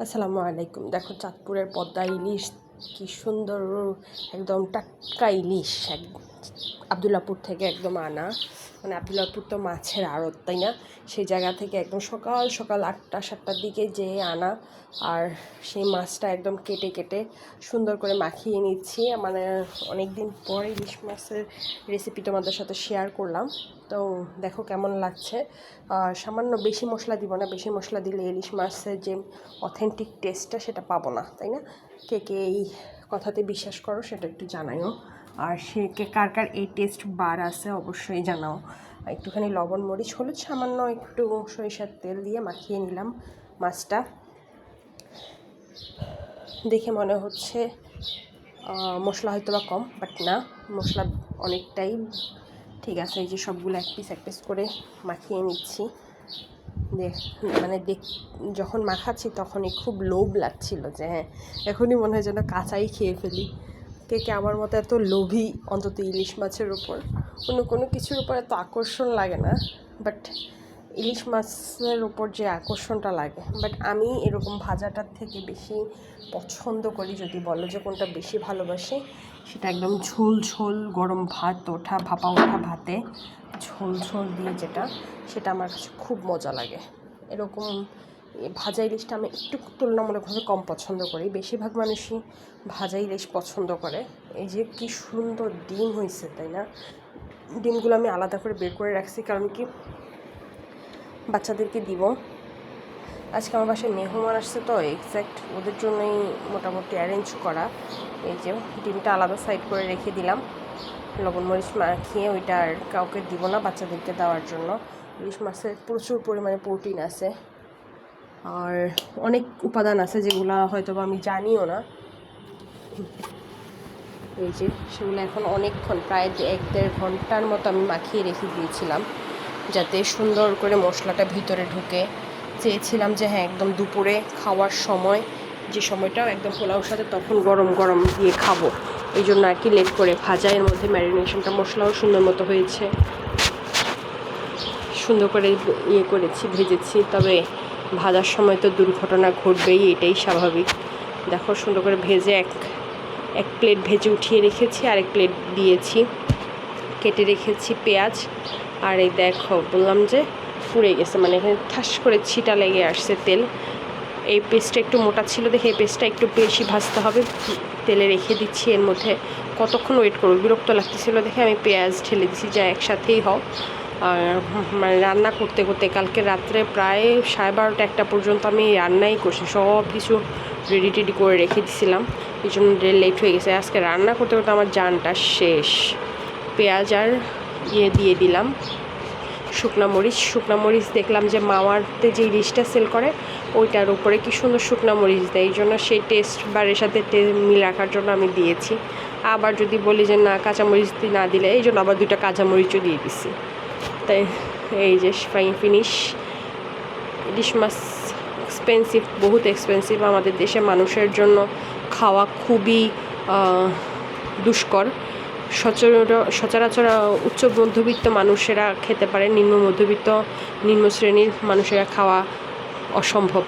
আসসালামু আলাইকুম। দেখো চাঁদপুরের পদ্মা ইলিশ কি সুন্দর, একদম টাটকা ইলিশ আবদুল্লাপুর থেকে একদম আনা। মানে আবদুল্লাপুর তো মাছের আড়ত, তাই না? সেই জায়গা থেকে একদম সকাল সকাল 8টা-7টার দিকে যেয়ে আনা। আর সেই মাছটা একদম কেটে কেটে সুন্দর করে মাখিয়ে নিচ্ছি। মানে অনেক দিন পর ইলিশ মাছের রেসিপি তোমাদের সাথে শেয়ার করলাম। তো দেখো কেমন লাগছে। সামান্য বেশি মশলা দিব না, বেশি মশলা দিলে ইলিশ মাছের যে অথেন্টিক টেস্টটা সেটা পাবো না, তাই না? কে কে এই কথাতে বিশ্বাস করো সেটা একটু জানাইও। আর সে কে কার কার এই টেস্ট বার আছে অবশ্যই জানাও। একটুখানি লবণ মরিচ হলুদ সামান্য একটু সরিষার তেল দিয়ে মাখিয়ে নিলাম মাছটা। দেখে মনে হচ্ছে মশলা হয়তো বা কম, বাট না, মশলা অনেকটাই ঠিক আছে। এই যে সবগুলো এক পিস করে মাখিয়ে নিচ্ছি। মানে যখন মাখাচ্ছি তখনই খুব লোভ লাগছিল যে হ্যাঁ এখনই মনে হয় যেন কাঁচাই খেয়ে ফেলি। কে আমার মতো এত লোভী অন্তত ইলিশ মাছের উপর। কোনো কিছুর উপর এত আকর্ষণ লাগে না, বাট ইলিশ মাছের উপর যে আকর্ষণটা লাগে। বাট আমি এরকম ভাজাটার থেকে বেশি পছন্দ করি, যদি বলো যে কোনটা বেশি ভালোবাসি, সেটা একদম ঝোল ঝোল গরম ভাত ওঠা, ভাপা ওঠা ভাতে ঝোল ঝোল দিয়ে যেটা, সেটা আমার কাছে খুব মজা লাগে। এরকম ভাজা ইলিশটা আমি একটু তুলনামূলকভাবে কম পছন্দ করি। বেশিরভাগ মানুষই ভাজা ইলিশ পছন্দ করে। এই যে কি সুন্দর ডিম হয়েছে, তাই না? ডিমগুলো আমি আলাদা করে বের করে রাখছি, কারণ কি বাচ্চাদেরকে দিব। আজকে আমার বাসায় মেহমান আসছে, তো এক্স্যাক্ট ওদের জন্যই মোটামুটি অ্যারেঞ্জ করা। এই যে ডিমটা আলাদা সাইড করে রেখে দিলাম, লবণ মরিচ মাখিয়ে। ওইটা আর কাউকে দিব না, বাচ্চাদেরকে দেওয়ার জন্য। ইলিশ মাছের প্রচুর পরিমাণে প্রোটিন আছে, আর অনেক উপাদান আছে যেগুলো হয়তো আমি জানিও না। এই যে সেগুলো এখন অনেকক্ষণ, প্রায় 1-1.5 ঘন্টার মতো আমি মাখিয়ে রেখে দিয়েছিলাম, যাতে সুন্দর করে মশলাটা ভিতরে ঢুকে। চেয়েছিলাম যে হ্যাঁ একদম দুপুরে খাওয়ার সময়, যে সময়টাও একদম পোলাওর সাথে, তখন গরম গরম দিয়ে খাবো। এই জন্য আর কি লেট করে ভাজা। এর মধ্যে ম্যারিনেশনটা মশলাও সুন্দর মতো হয়েছে, সুন্দর করে করেছি, ভেজেছি। তবে ভাজার সময় তো দুর্ঘটনা ঘটবেই, এটাই স্বাভাবিক। দেখো সুন্দর করে ভেজে এক প্লেট ভেজে উঠিয়ে রেখেছি, আরেক প্লেট দিয়েছি, কেটে রেখেছি পেঁয়াজ। আর এই দেখো বললাম যে পুড়ে গেছে, মানে এখানে ঠাস করে ছিটা লেগে আসছে তেল। এই পেস্টটা একটু মোটা ছিল দেখে এই পেস্টটা একটু বেশি ভাজতে হবে। তেলে রেখে দিচ্ছি, এর মধ্যে কতক্ষণ ওয়েট করবো, বিরক্ত লাগতেছিলো দেখে আমি পেঁয়াজ ঢেলে দিচ্ছি, যা একসাথেই হোক। আর মানে রান্না করতে করতে কালকে রাত্রে প্রায় 12:30-1টা পর্যন্ত আমি রান্নাই করছি, সব কিছু রেডি করে রেখে দিয়েছিলাম। এই জন্য লেট হয়ে গেছে। আজকে রান্না করতে করতে আমার জানটা শেষ। পেঁয়াজ আর দিয়ে দিলাম শুকনা মরিচ। দেখলাম যে মাওয়ারতে যে ইলিশটা সেল করে ওইটার উপরে কি সুন্দর শুকনা মরিচ দেয়, এই জন্য সেই টেস্ট বারের সাথে মিল রাখার জন্য আমি দিয়েছি। আবার যদি বলি যে না কাঁচামরিচ না দিলে, এই জন্য আবার 2টা কাঁচামরিচও দিয়ে দিছি। তাই এই যে ফিনিশ। ইলিশ মাছ এক্সপেন্সিভ, বহুত এক্সপেন্সিভ। আমাদের দেশে মানুষের জন্য খাওয়া খুবই দুষ্কর। সচরাচর উচ্চ মধ্যবিত্ত মানুষেরা খেতে পারে, নিম্ন শ্রেণীর মানুষেরা খাওয়া অসম্ভব।